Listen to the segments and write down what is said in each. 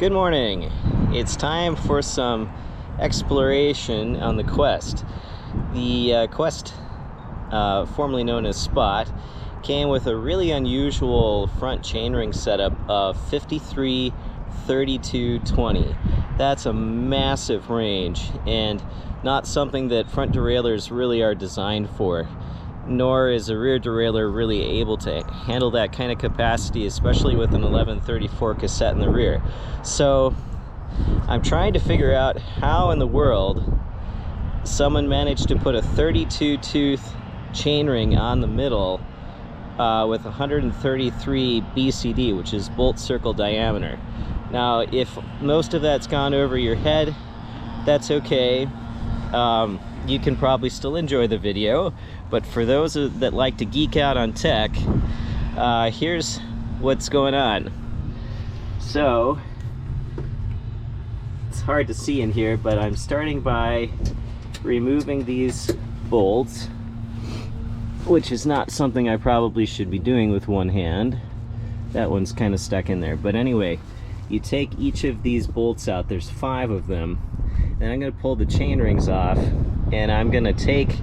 Good morning. It's time for some exploration on the Quest. The Quest, formerly known as Spot, came with a really unusual front chainring setup of 53, 32, 20. That's a massive range and not something that front derailleurs really are designed for, nor is a rear derailleur really able to handle that kind of capacity, especially with an 1134 cassette in the rear. So I'm trying to figure out how in the world someone managed to put a 32 tooth chainring on the middle with 133 BCD, which is bolt circle diameter. Now, if most of that's gone over your head, that's okay. You can probably still enjoy the video, but for those that like to geek out on tech, here's what's going on. So it's hard to see in here, but I'm starting by removing these bolts, which is not something I probably should be doing with one hand. That one's kind of stuck in there. But anyway, you take each of these bolts out. There's 5 of them. And I'm going to pull the chain rings off, and I'm going to take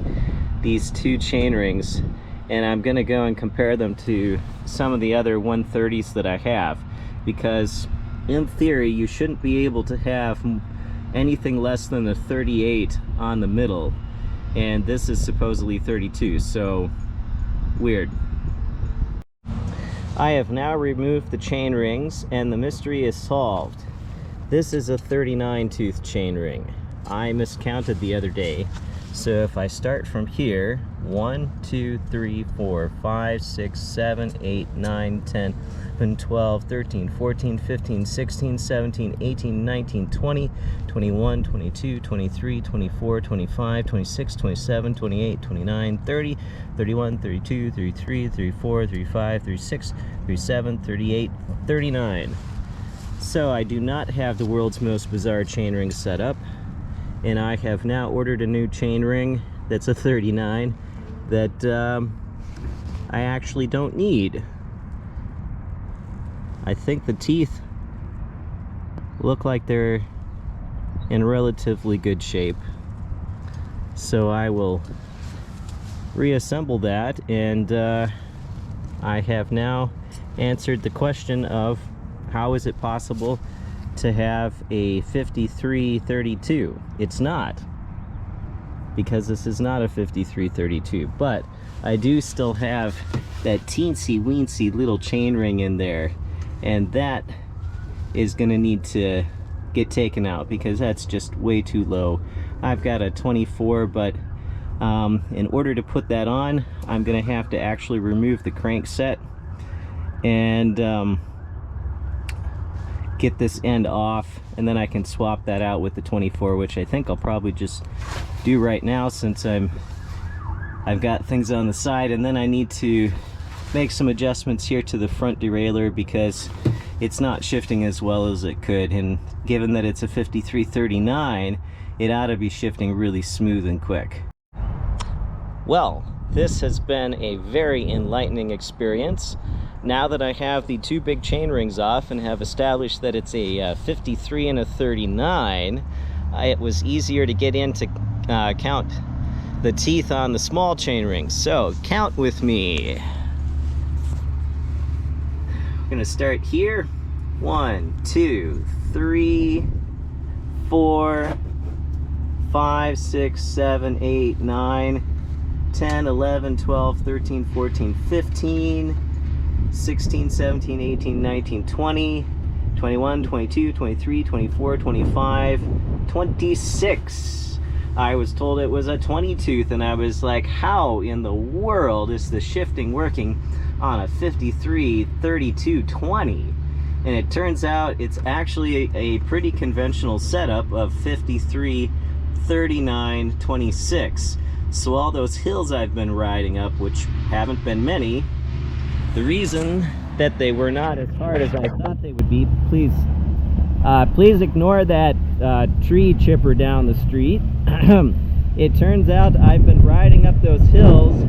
these 2 chain rings and I'm going to go and compare them to some of the other 130s that I have, because in theory you shouldn't be able to have anything less than a 38 on the middle, and this is supposedly 32, so weird. I have now removed the chain rings and the mystery is solved. This is a 39 tooth chain ring. I miscounted the other day. So if I start from here, 1, 2, 3, 4, 5, 6, 7, 8, 9, 10, 11, 12, 13, 14, 15, 16, 17, 18, 19, 20, 21, 22, 23, 24, 25, 26, 27, 28, 29, 30, 31, 32, 33, 34, 35, 36, 37, 38, 39. So I do not have the world's most bizarre chainring setup, and I have now ordered a new chainring that's a 39 that I actually don't need. I think the teeth look like they're in relatively good shape, so I will reassemble that, and I have now answered the question of how is it possible to have a 5332? It's not, because this is not a 5332, but I do still have that teensy weensy little chain ring in there, and that is going to need to get taken out because that's just way too low. I've got a 24, but in order to put that on, I'm going to have to actually remove the crankset and get this end off, and then I can swap that out with the 24, which I think I'll probably just do right now since I've got things on the side. And then I need to make some adjustments here to the front derailleur because it's not shifting as well as it could, and given that it's a 5339, it ought to be shifting really smooth and quick. Well, this has been a very enlightening experience. Now that I have the 2 big chain rings off and have established that it's a 53 and a 39, it was easier to get in to count the teeth on the small chain rings. So count with me. I'm gonna start here. 1, 2, 3, 4, 5, 6, 7, 8, 9, 10, 11, 12, 13, 14, 15, 16, 17, 18, 19, 20, 21, 22, 23, 24, 25, 26. I was told it was a 20 tooth, and I was like, how in the world is the shifting working on a 53, 32, 20? And it turns out it's actually a pretty conventional setup of 53, 39, 26. So all those hills I've been riding up, which haven't been many, the reason that they were not as hard as I thought they would be, please ignore that tree chipper down the street. It turns out I've been riding up those hills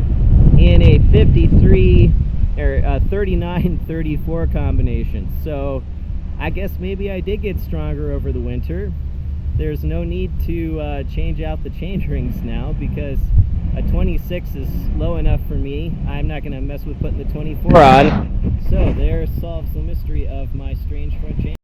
in a 53 or a 39-34 combination. So I guess maybe I did get stronger over the winter. There's no need to change out the chain rings now, because a 26 is low enough for me. I'm not going to mess with putting the 24 on. So there solves the mystery of my strange front chain.